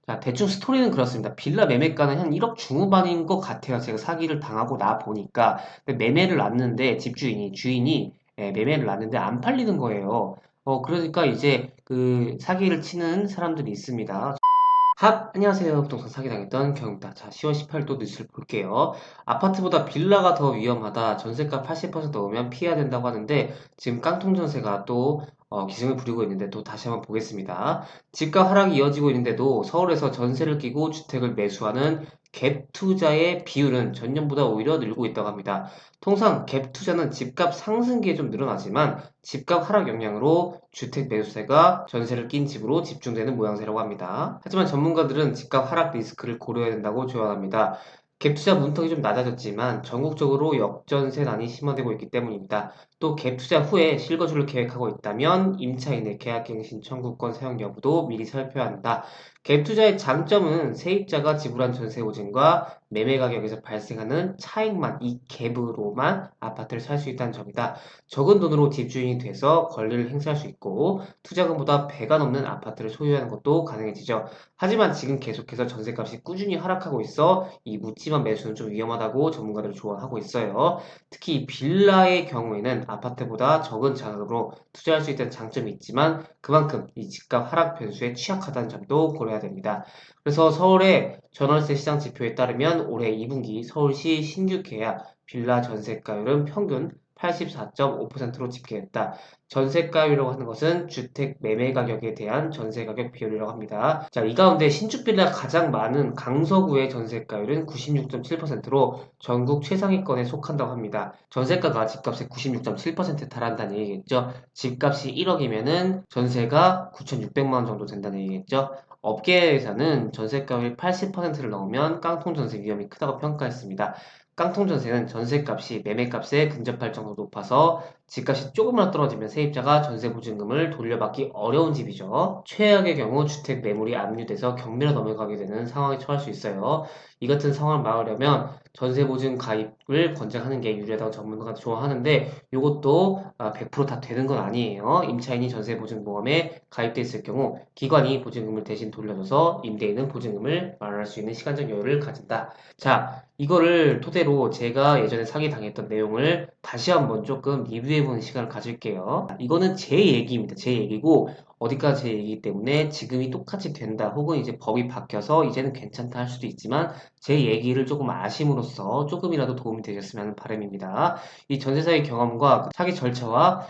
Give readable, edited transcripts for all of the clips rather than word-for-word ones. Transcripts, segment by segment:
자, 대충 스토리는 그렇습니다. 빌라 매매가는 한 1억 중후반인 것 같아요. 제가 사기를 당하고 나 보니까. 근데 매매를 놨는데, 주인이 매매를 놨는데 안 팔리는 거예요. 그러니까 이제 그 사기를 치는 사람들이 있습니다. 안녕하세요. 부동산 사기당했던 경입니다. 자, 10월 18일 또 뉴스를 볼게요. 아파트보다 빌라가 더 위험하다. 전세가 80% 넘으면 피해야 된다고 하는데, 지금 깡통 전세가 또 기승을 부리고 있는데 또 다시 한번 보겠습니다. 집값 하락이 이어지고 있는데도 서울에서 전세를 끼고 주택을 매수하는 갭 투자의 비율은 전년보다 오히려 늘고 있다고 합니다. 통상 갭 투자는 집값 상승기에 좀 늘어나지만 집값 하락 영향으로 주택 매수세가 전세를 낀 집으로 집중되는 모양새라고 합니다. 하지만 전문가들은 집값 하락 리스크를 고려해야 된다고 조언합니다. 갭투자 문턱이 좀 낮아졌지만 전국적으로 역전세난이 심화되고 있기 때문입니다. 또 갭투자 후에 실거주를 계획하고 있다면 임차인의 계약갱신 청구권 사용 여부도 미리 살펴야 한다. 갭투자의 장점은 세입자가 지불한 전세 보증과 매매 가격에서 발생하는 차익만, 이 갭으로만 아파트를 살 수 있다는 점이다. 적은 돈으로 집주인이 돼서 권리를 행사할 수 있고 투자금보다 배가 넘는 아파트를 소유하는 것도 가능해지죠. 하지만 지금 계속해서 전세값이 꾸준히 하락하고 있어 이 묻지마 매수는 좀 위험하다고 전문가들 조언하고 있어요. 특히 빌라의 경우에는 아파트보다 적은 자금으로 투자할 수 있다는 장점이 있지만 그만큼 이 집값 하락 변수에 취약하다는 점도 고려해야 됩니다. 그래서 서울의 전월세 시장 지표에 따르면 올해 2분기 서울시 신규 계약 빌라 전세가율은 평균 84.5%로 집계했다. 전세가율이라고 하는 것은 주택 매매 가격에 대한 전세 가격 비율이라고 합니다. 자, 이 가운데 신축 빌라가 가장 많은 강서구의 전세가율은 96.7%로 전국 최상위권에 속한다고 합니다. 전세가가 집값의 96.7%에 달한다는 얘기겠죠. 집값이 1억이면은 전세가 9,600만 원 정도 된다는 얘기겠죠. 업계에서는 전세가율 80%를 넘으면 깡통 전세 위험이 크다고 평가했습니다. 깡통 전세는 전세값이 매매값에 근접할 정도로 높아서 집값이 조금만 떨어지면 세입자가 전세 보증금을 돌려받기 어려운 집이죠. 최악의 경우 주택 매물이 압류돼서 경매로 넘어가게 되는 상황에 처할 수 있어요. 이 같은 상황을 막으려면 전세 보증 가입을 권장하는 게 유리하다고 전문가가 조언하는데 이것도 100%다 되는 건 아니에요. 임차인이 전세 보증 보험에 가입돼 있을 경우 기관이 보증금을 대신 돌려줘서 임대인은 보증금을 마련할 수 있는 시간적 여유를 가진다. 자, 이거를 토대로 제가 예전에 사기당했던 내용을 다시 한번 조금 리뷰해보는 시간을 가질게요. 이거는 제 얘기입니다. 제 얘기고, 어디까지 제 얘기이기 때문에 지금이 똑같이 된다, 혹은 이제 법이 바뀌어서 이제는 괜찮다 할 수도 있지만, 제 얘기를 조금 아심으로써 조금이라도 도움이 되셨으면 하는 바람입니다. 이 전세사기 경험과 사기 절차와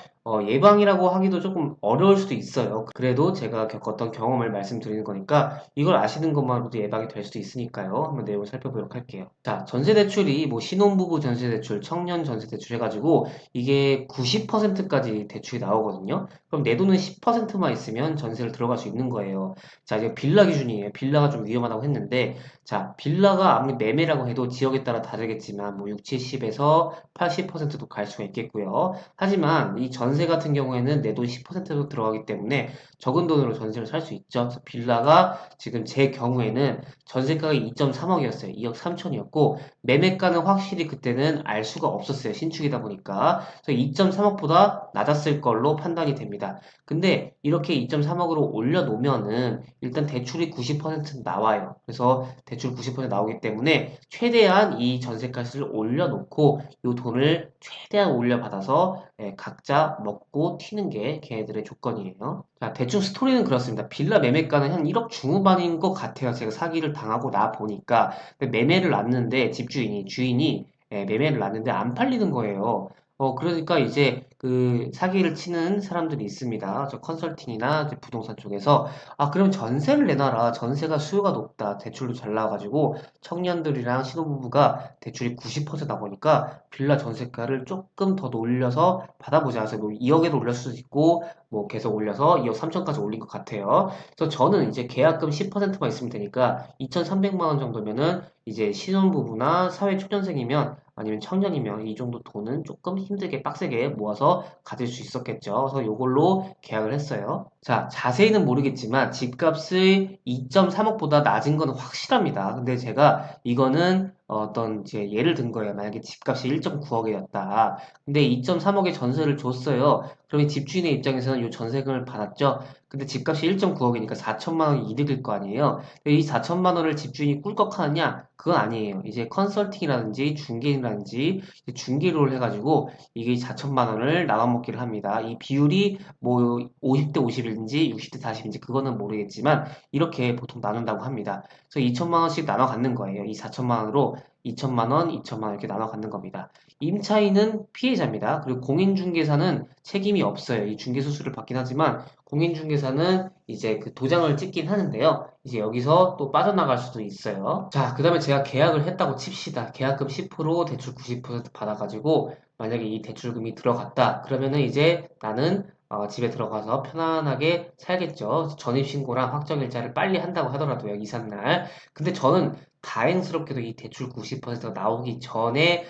예방이라고 하기도 조금 어려울 수도 있어요. 그래도 제가 겪었던 경험을 말씀드리는 거니까 이걸 아시는 것만으로도 예방이 될 수도 있으니까요. 한번 내용을 살펴보도록 할게요. 자, 전세대출이 뭐 신혼부부 전세대출, 청년 전세대출 해가지고 이게 90%까지 대출이 나오거든요. 그럼 내 돈은 10%만 있으면 전세를 들어갈 수 있는 거예요. 자, 이제 빌라 기준이에요. 빌라가 좀 위험하다고 했는데 자, 빌라가 아무리 매매라고 해도 지역에 따라 다르겠지만 뭐 6, 70에서 80%도 갈 수가 있겠고요. 하지만 이 전세 같은 경우에는 내 돈 10%도 들어가기 때문에 적은 돈으로 전세를 살 수 있죠. 그래서 빌라가 지금 제 경우에는 전세가가 2.3억이었어요. 2억 3천이었고 매매가는 확실히 그때는 알 수가 없었어요. 신축이다 보니까. 그래서 2.3억보다 낮았을 걸로 판단이 됩니다. 근데 이렇게 2.3억으로 올려놓으면은 일단 대출이 90% 나와요. 그래서 대출 90% 나오기 때문에 최대한 이 전세값을 올려놓고 이 돈을 최대한 올려받아서 각자 먹고 튀는 게 걔네들의 조건이에요. 자, 대충 스토리는 그렇습니다. 빌라 매매가는 한 1억 중후반인 것 같아요. 제가 사기를 당하고 나 보니까. 근데 매매를 놨는데 주인이 매매를 놨는데 안 팔리는 거예요. 그러니까 이제 그 사기를 치는 사람들이 있습니다. 저 컨설팅이나 이제 부동산 쪽에서 그럼 전세를 내놔라. 전세가 수요가 높다. 대출도 잘 나와가지고 청년들이랑 신혼부부가 대출이 90% 나오니까 빌라 전세가를 조금 더 올려서 받아보자. 그래서 뭐 2억에도 올릴 수도 있고 뭐 계속 올려서 2억 3천까지 올린 것 같아요. 그래서 저는 이제 계약금 10%만 있으면 되니까 2,300만 원 정도면은 이제 신혼부부나 사회초년생이면 아니면 청년이면 이 정도 돈은 조금 힘들게 빡세게 모아서 가질 수 있었겠죠. 그래서 이걸로 계약을 했어요. 자, 자세히는 모르겠지만 집값이 2.3억보다 낮은 건 확실합니다. 근데 제가 이거는 어떤 이제 예를 든 거예요. 만약에 집값이 1.9억이었다. 근데 2.3억의 전세를 줬어요. 그러면 집주인의 입장에서는 이 전세금을 받았죠. 근데 집값이 1.9억이니까 4천만 원이 이득일 거 아니에요. 근데 이 4천만 원을 집주인이 꿀꺽하느냐? 그건 아니에요. 이제 컨설팅이라든지 중개인이라든지 중개료를 해가지고 이게 4천만 원을 나눠먹기를 합니다. 이 비율이 뭐 50대 50인지 60대 40인지 그거는 모르겠지만 이렇게 보통 나눈다고 합니다. 그래서 2천만 원씩 나눠 갖는 거예요. 이 4천만 원으로 2천만 원, 2천만 원 이렇게 나눠 갖는 겁니다. 임차인은 피해자입니다. 그리고 공인중개사는 책임이 없어요. 이 중개 수수료를 받긴 하지만 공인중개사는 이제 그 도장을 찍긴 하는데요. 이제 여기서 또 빠져나갈 수도 있어요. 자, 그 다음에 제가 계약을 했다고 칩시다. 계약금 10%, 대출 90% 받아가지고 만약에 이 대출금이 들어갔다. 그러면은 이제 나는 집에 들어가서 편안하게 살겠죠. 전입신고랑 확정일자를 빨리 한다고 하더라도요, 이삿날. 근데 저는 다행스럽게도 이 대출 90%가 나오기 전에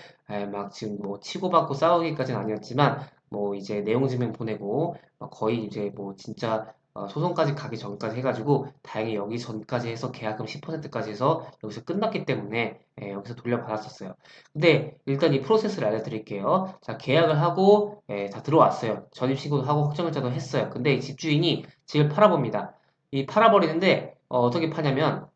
막 지금 뭐 치고받고 싸우기까지는 아니었지만 뭐 이제 내용증명 보내고 거의 이제 뭐 진짜 소송까지 가기 전까지 해가지고 다행히 여기 전까지 해서 계약금 10%까지 해서 여기서 끝났기 때문에 여기서 돌려받았었어요. 근데 일단 이 프로세스를 알려드릴게요. 자, 계약을 하고 다 들어왔어요. 전입신고도 하고 확정일자도 했어요. 근데 이 집주인이 집을 팔아봅니다. 이 팔아버리는데 떻게 파냐면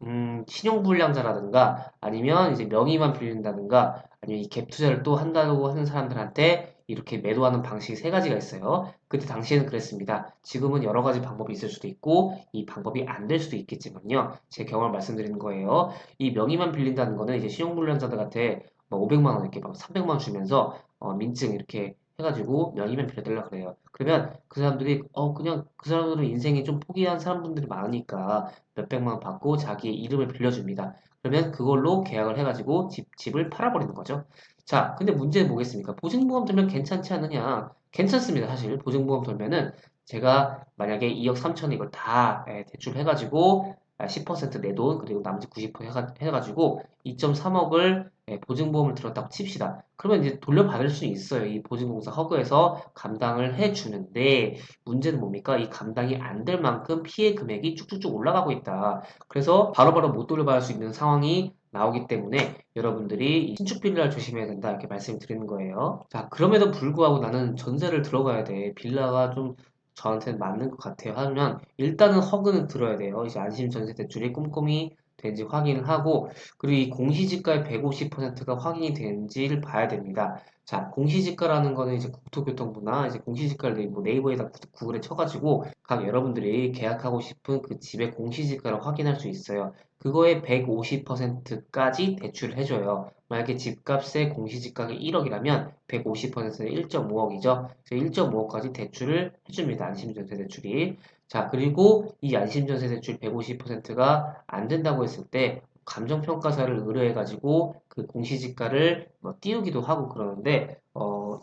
신용불량자라든가 아니면 이제 명의만 빌린다든가 아니면 이 갭 투자를 또 한다고 하는 사람들한테 이렇게 매도하는 방식이 세 가지가 있어요. 그때 당시에는 그랬습니다. 지금은 여러 가지 방법이 있을 수도 있고 이 방법이 안 될 수도 있겠지만요. 제 경험을 말씀드리는 거예요. 이 명의만 빌린다는 거는 이제 신용불량자들한테 뭐 500만 원 이렇게 막 300만 원 주면서 민증 이렇게 해가지고 명의만 빌려달라 그래요. 그러면 그 사람들이 그냥 그 사람들은 인생이 좀 포기한 사람분들이 많으니까 몇백만 원 받고 자기의 이름을 빌려줍니다. 그러면 그걸로 계약을 해가지고 집을 팔아버리는 거죠. 자, 근데 문제는 뭐겠습니까? 보증보험 들면 괜찮지 않느냐? 괜찮습니다. 사실 보증보험 들면은 제가 만약에 2억 3천에 이걸 다 대출해가지고 10% 내 돈 그리고 나머지 90% 해가지고 2.3억을 보증보험을 들었다고 칩시다. 그러면 이제 돌려받을 수 있어요. 이 보증공사 허그에서 감당을 해주는데 문제는 뭡니까? 이 감당이 안 될 만큼 피해 금액이 쭉쭉쭉 올라가고 있다. 그래서 바로바로 못 돌려받을 수 있는 상황이 나오기 때문에 여러분들이 이 신축 빌라를 조심해야 된다 이렇게 말씀드리는 거예요. 자, 그럼에도 불구하고 나는 전세를 들어가야 돼. 빌라가 좀 저한테는 맞는 것 같아요. 하면 일단은 허그는 들어야 돼요. 이제 안심 전세 대출이 꼼꼼히 된지 확인을 하고 그리고 이 공시지가의 150%가 확인이 된지를 봐야 됩니다. 자, 공시지가라는 거는 이제 국토교통부나 이제 공시지가를 뭐 네이버에다 구글에 쳐가지고 각 여러분들이 계약하고 싶은 그 집의 공시지가를 확인할 수 있어요. 그거의 150%까지 대출을 해줘요. 만약에 집값의 공시지가가 1억이라면 150%는 1.5억이죠. 그래서 1.5억까지 대출을 해줍니다. 안심전세 대출이. 자, 그리고 이 안심전세 대출 150%가 안 된다고 했을 때 감정평가사를 의뢰해가지고 그 공시지가를 뭐 띄우기도 하고 그러는데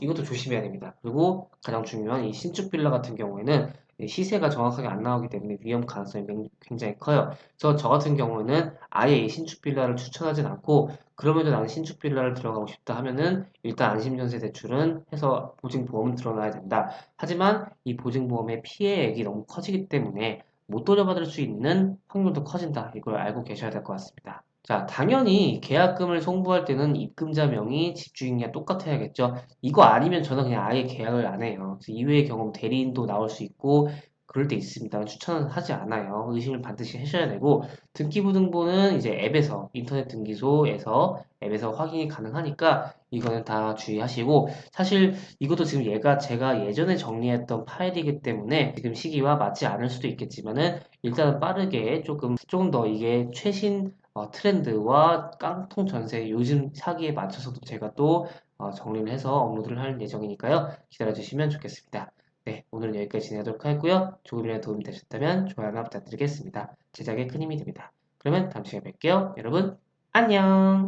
이것도 조심해야 됩니다. 그리고 가장 중요한 이 신축 빌라 같은 경우에는 시세가 정확하게 안 나오기 때문에 위험 가능성이 굉장히 커요. 그래서 저 같은 경우에는 아예 이 신축 빌라를 추천하진 않고 그럼에도 나는 신축 빌라를 들어가고 싶다 하면은 일단 안심전세 대출은 해서 보증보험은 들어놔야 된다. 하지만 이 보증보험의 피해액이 너무 커지기 때문에 못 돌려받을 수 있는 확률도 커진다. 이걸 알고 계셔야 될 것 같습니다. 자, 당연히 계약금을 송부할 때는 입금자 명의 집주인이랑 똑같아야겠죠. 이거 아니면 저는 그냥 아예 계약을 안 해요. 그래서 이외의 경우 대리인도 나올 수 있고 그럴 때 있습니다. 추천은 하지 않아요. 의심을 반드시 하셔야 되고 등기부등본은 이제 앱에서 인터넷 등기소에서 앱에서 확인이 가능하니까 이거는 다 주의하시고 사실 이것도 지금 얘가 제가 예전에 정리했던 파일이기 때문에 지금 시기와 맞지 않을 수도 있겠지만은 일단은 빠르게 조금 더 이게 최신 트렌드와 깡통 전세 요즘 사기에 맞춰서도 제가 또 정리를 해서 업로드를 할 예정이니까요. 기다려주시면 좋겠습니다. 네, 오늘은 여기까지 진행하도록 하고요. 조금이라도 도움이 되셨다면 좋아요나 부탁드리겠습니다. 제작에 큰 힘이 됩니다. 그러면 다음 시간에 뵐게요. 여러분, 안녕!